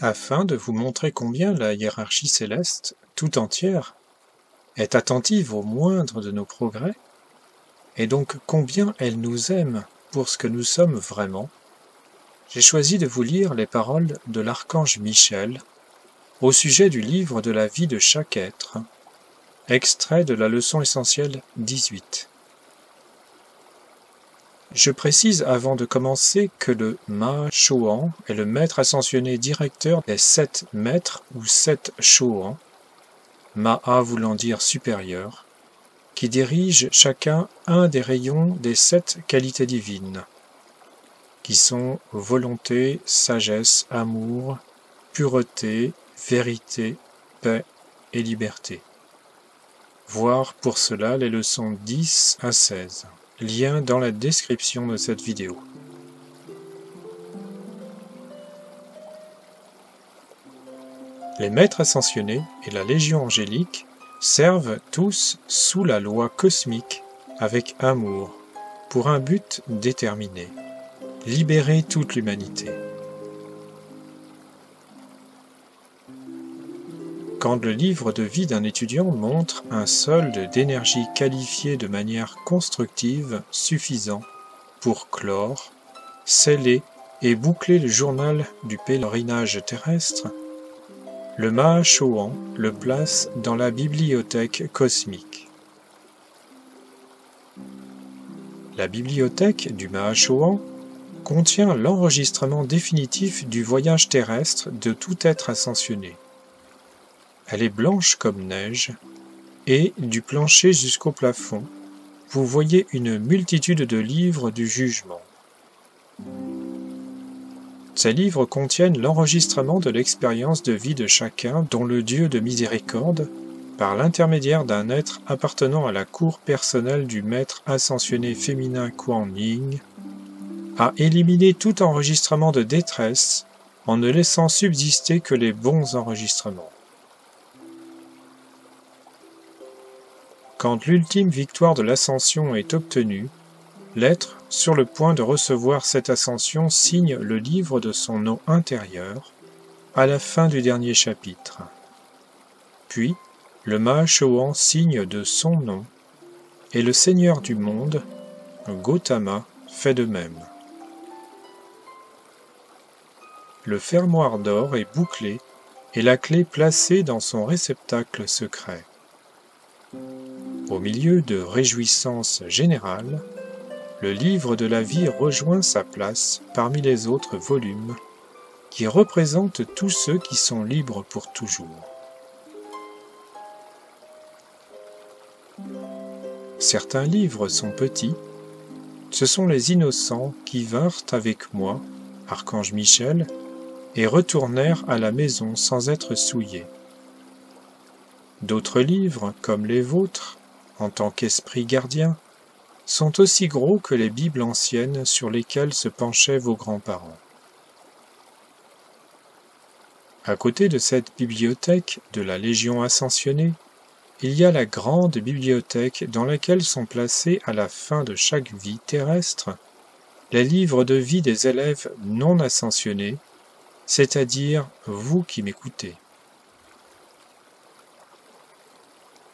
afin de vous montrer combien la hiérarchie céleste, tout entière, est attentive au moindre de nos progrès, et donc combien elle nous aime pour ce que nous sommes vraiment, j'ai choisi de vous lire les paroles de l'archange Michel au sujet du livre de la vie de chaque être, extrait de la leçon essentielle 18. Je précise avant de commencer que le Ma Chohan est le maître ascensionné directeur des 7 maîtres ou 7 Chohan, Maha voulant dire supérieur, qui dirige chacun un des rayons des 7 qualités divines, qui sont volonté, sagesse, amour, pureté, vérité, paix et liberté. Voir pour cela les leçons 10 à 16. Lien dans la description de cette vidéo. Les maîtres ascensionnés et la Légion angélique servent tous sous la loi cosmique avec amour pour un but déterminé, libérer toute l'humanité. Quand le livre de vie d'un étudiant montre un solde d'énergie qualifié de manière constructive suffisant pour clore, sceller et boucler le journal du pèlerinage terrestre, le Maha Chohan le place dans la bibliothèque cosmique. La bibliothèque du Maha Chohan contient l'enregistrement définitif du voyage terrestre de tout être ascensionné. Elle est blanche comme neige, et, du plancher jusqu'au plafond, vous voyez une multitude de livres du jugement. Ces livres contiennent l'enregistrement de l'expérience de vie de chacun dont le Dieu de miséricorde, par l'intermédiaire d'un être appartenant à la cour personnelle du maître ascensionné féminin Kuan Yin, a éliminé tout enregistrement de détresse en ne laissant subsister que les bons enregistrements. Quand l'ultime victoire de l'ascension est obtenue, l'être, sur le point de recevoir cette ascension, signe le livre de son nom intérieur à la fin du dernier chapitre. Puis, le Maha Chohan signe de son nom, et le Seigneur du monde, Gautama, fait de même. Le fermoir d'or est bouclé et la clé placée dans son réceptacle secret. Au milieu de réjouissances générales, le livre de la vie rejoint sa place parmi les autres volumes qui représentent tous ceux qui sont libres pour toujours. Certains livres sont petits, ce sont les innocents qui vinrent avec moi, Archange Michel, et retournèrent à la maison sans être souillés. D'autres livres, comme les vôtres, en tant qu'esprit gardien, sont aussi gros que les Bibles anciennes sur lesquelles se penchaient vos grands-parents. À côté de cette bibliothèque de la Légion ascensionnée, il y a la grande bibliothèque dans laquelle sont placés à la fin de chaque vie terrestre les livres de vie des élèves non ascensionnés, c'est-à-dire vous qui m'écoutez.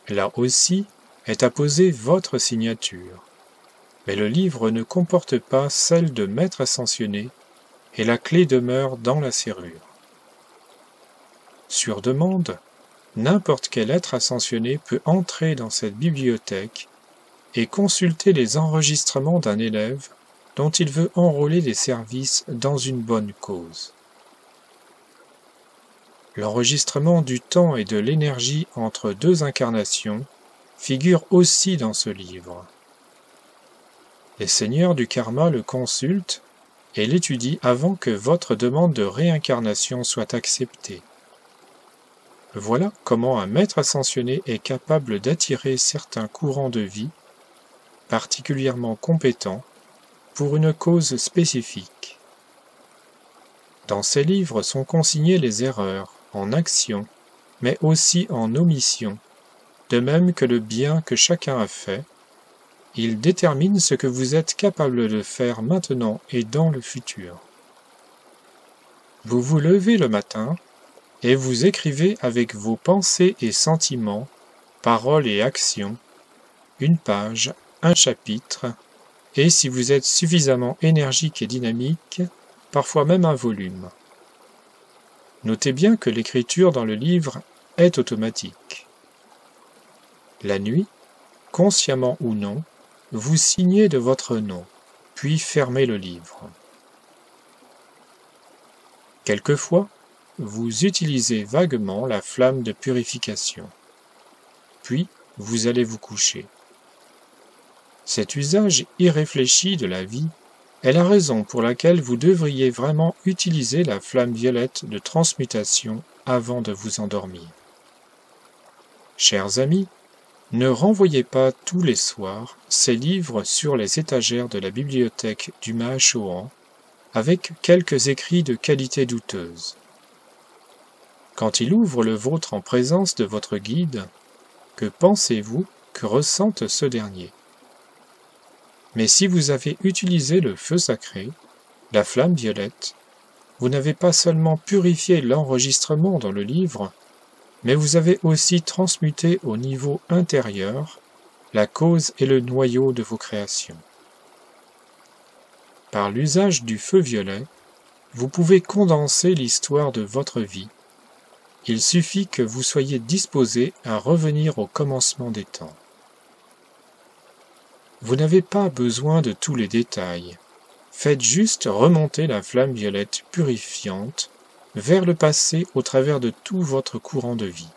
Là aussi est apposée votre signature, mais le livre ne comporte pas celle de maître ascensionné et la clé demeure dans la serrure. Sur demande, n'importe quel être ascensionné peut entrer dans cette bibliothèque et consulter les enregistrements d'un élève dont il veut enrôler des services dans une bonne cause. L'enregistrement du temps et de l'énergie entre 2 incarnations figure aussi dans ce livre. Les seigneurs du karma le consultent et l'étudient avant que votre demande de réincarnation soit acceptée. Voilà comment un maître ascensionné est capable d'attirer certains courants de vie, particulièrement compétents, pour une cause spécifique. Dans ces livres sont consignées les erreurs, en action, mais aussi en omission, de même que le bien que chacun a fait. Il détermine ce que vous êtes capable de faire maintenant et dans le futur. Vous vous levez le matin et vous écrivez avec vos pensées et sentiments, paroles et actions, une page, un chapitre, et si vous êtes suffisamment énergique et dynamique, parfois même un volume. Notez bien que l'écriture dans le livre est automatique. La nuit, consciemment ou non, vous signez de votre nom, puis fermez le livre. Quelquefois, vous utilisez vaguement la flamme de purification, puis vous allez vous coucher. Cet usage irréfléchi de la vie est la raison pour laquelle vous devriez vraiment utiliser la flamme violette de transmutation avant de vous endormir. Chers amis, ne renvoyez pas tous les soirs ces livres sur les étagères de la bibliothèque du Mahachohan avec quelques écrits de qualité douteuse. Quand il ouvre le vôtre en présence de votre guide, que pensez-vous que ressente ce dernier? Mais si vous avez utilisé le feu sacré, la flamme violette, vous n'avez pas seulement purifié l'enregistrement dans le livre, mais vous avez aussi transmuté au niveau intérieur la cause et le noyau de vos créations. Par l'usage du feu violet, vous pouvez condenser l'histoire de votre vie. Il suffit que vous soyez disposé à revenir au commencement des temps. Vous n'avez pas besoin de tous les détails. Faites juste remonter la flamme violette purifiante vers le passé au travers de tout votre courant de vie.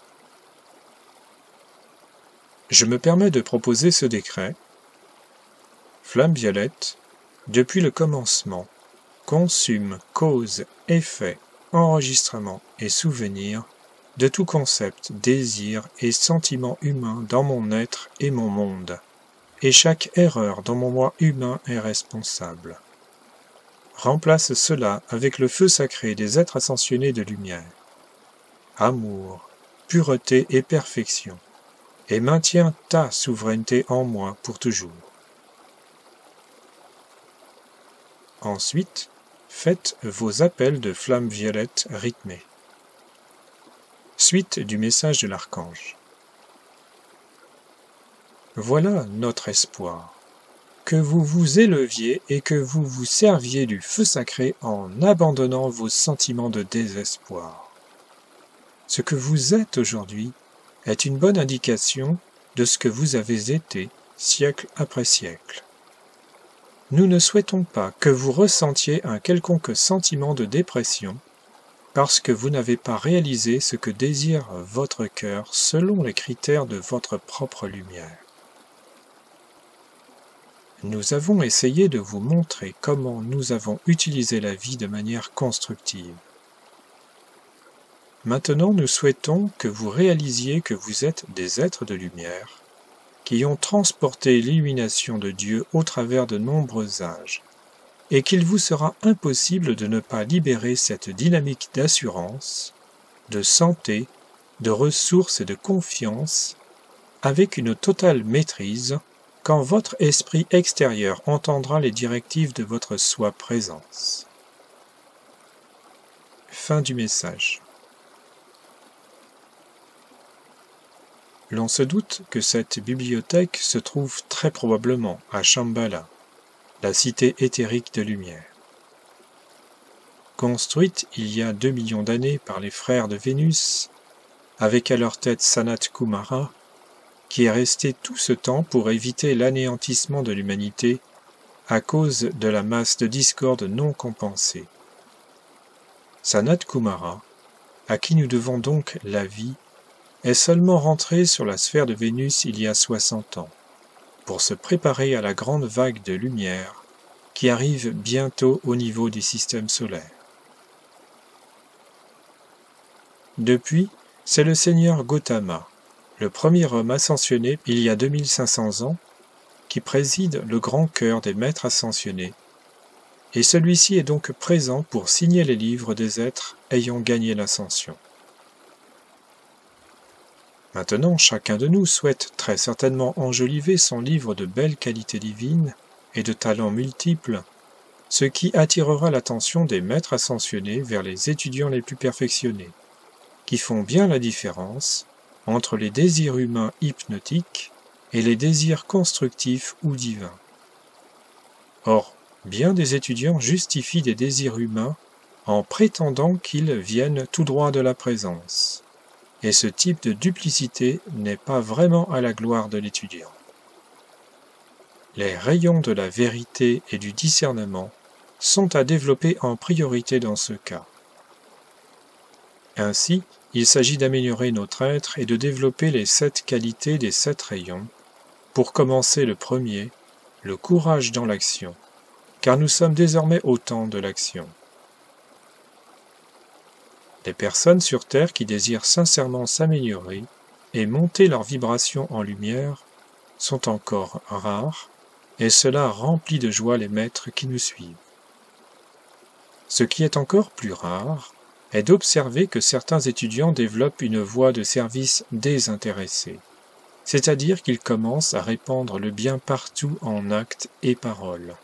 Je me permets de proposer ce décret. Flamme violette, depuis le commencement, consume cause, effet, enregistrement et souvenir de tout concept, désir et sentiment humain dans mon être et mon monde, et chaque erreur dont mon moi humain est responsable. Remplace cela avec le feu sacré des êtres ascensionnés de lumière. Amour, pureté et perfection, et maintiens ta souveraineté en moi pour toujours. Ensuite, faites vos appels de flammes violettes rythmés. Suite du message de l'archange. Voilà notre espoir, que vous vous éleviez et que vous vous serviez du feu sacré en abandonnant vos sentiments de désespoir. Ce que vous êtes aujourd'hui est une bonne indication de ce que vous avez été siècle après siècle. Nous ne souhaitons pas que vous ressentiez un quelconque sentiment de dépression parce que vous n'avez pas réalisé ce que désire votre cœur selon les critères de votre propre lumière. Nous avons essayé de vous montrer comment nous avons utilisé la vie de manière constructive. Maintenant, nous souhaitons que vous réalisiez que vous êtes des êtres de lumière qui ont transporté l'illumination de Dieu au travers de nombreux âges, et qu'il vous sera impossible de ne pas libérer cette dynamique d'assurance, de santé, de ressources et de confiance, avec une totale maîtrise, quand votre esprit extérieur entendra les directives de votre soi-présence. Fin du message. L'on se doute que cette bibliothèque se trouve très probablement à Shambhala, la cité éthérique de lumière. Construite il y a 2 millions d'années par les frères de Vénus, avec à leur tête Sanat Kumara, qui est resté tout ce temps pour éviter l'anéantissement de l'humanité à cause de la masse de discorde non compensée. Sanat Kumara, à qui nous devons donc la vie, est seulement rentré sur la sphère de Vénus il y a 60 ans, pour se préparer à la grande vague de lumière qui arrive bientôt au niveau du système solaire. Depuis, c'est le seigneur Gautama, le premier homme ascensionné il y a 2500 ans, qui préside le grand cœur des maîtres ascensionnés, et celui-ci est donc présent pour signer les livres des êtres ayant gagné l'ascension. Maintenant, chacun de nous souhaite très certainement enjoliver son livre de belle qualité divine et de talents multiples, ce qui attirera l'attention des maîtres ascensionnés vers les étudiants les plus perfectionnés, qui font bien la différence entre les désirs humains hypnotiques et les désirs constructifs ou divins. Or, bien des étudiants justifient des désirs humains en prétendant qu'ils viennent tout droit de la présence, et ce type de duplicité n'est pas vraiment à la gloire de l'étudiant. Les rayons de la vérité et du discernement sont à développer en priorité dans ce cas. Ainsi, il s'agit d'améliorer notre être et de développer les 7 qualités des 7 rayons, pour commencer le premier, le courage dans l'action, car nous sommes désormais au temps de l'action. Les personnes sur Terre qui désirent sincèrement s'améliorer et monter leur vibration en lumière sont encore rares, et cela remplit de joie les maîtres qui nous suivent. Ce qui est encore plus rare est d'observer que certains étudiants développent une voie de service désintéressée, c'est-à-dire qu'ils commencent à répandre le bien partout en actes et paroles,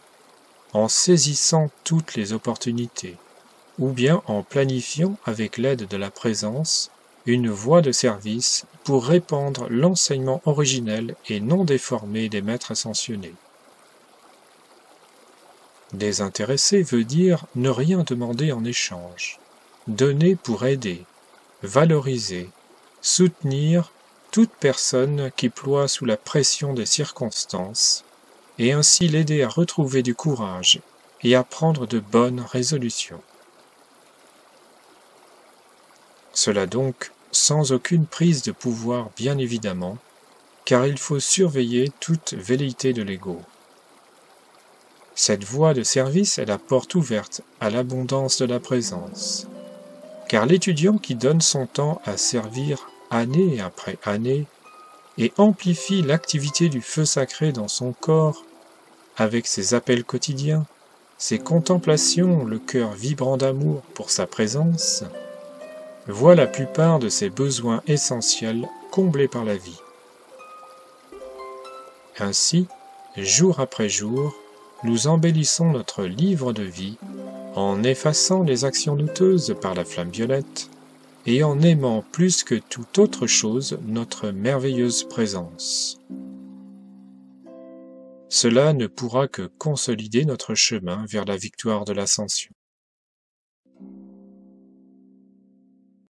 en saisissant toutes les opportunités, ou bien en planifiant avec l'aide de la présence une voie de service pour répandre l'enseignement originel et non déformé des maîtres ascensionnés. Désintéressé veut dire ne rien demander en échange, donner pour aider, valoriser, soutenir toute personne qui ploie sous la pression des circonstances, et ainsi l'aider à retrouver du courage et à prendre de bonnes résolutions. Cela donc sans aucune prise de pouvoir bien évidemment, car il faut surveiller toute velléité de l'ego. Cette voie de service est la porte ouverte à l'abondance de la présence, car l'étudiant qui donne son temps à servir année après année et amplifie l'activité du feu sacré dans son corps avec ses appels quotidiens, ses contemplations, le cœur vibrant d'amour pour sa présence, voit la plupart de ses besoins essentiels comblés par la vie. Ainsi, jour après jour, nous embellissons notre livre de vie en effaçant les actions douteuses par la flamme violette et en aimant plus que toute autre chose notre merveilleuse présence. Cela ne pourra que consolider notre chemin vers la victoire de l'ascension.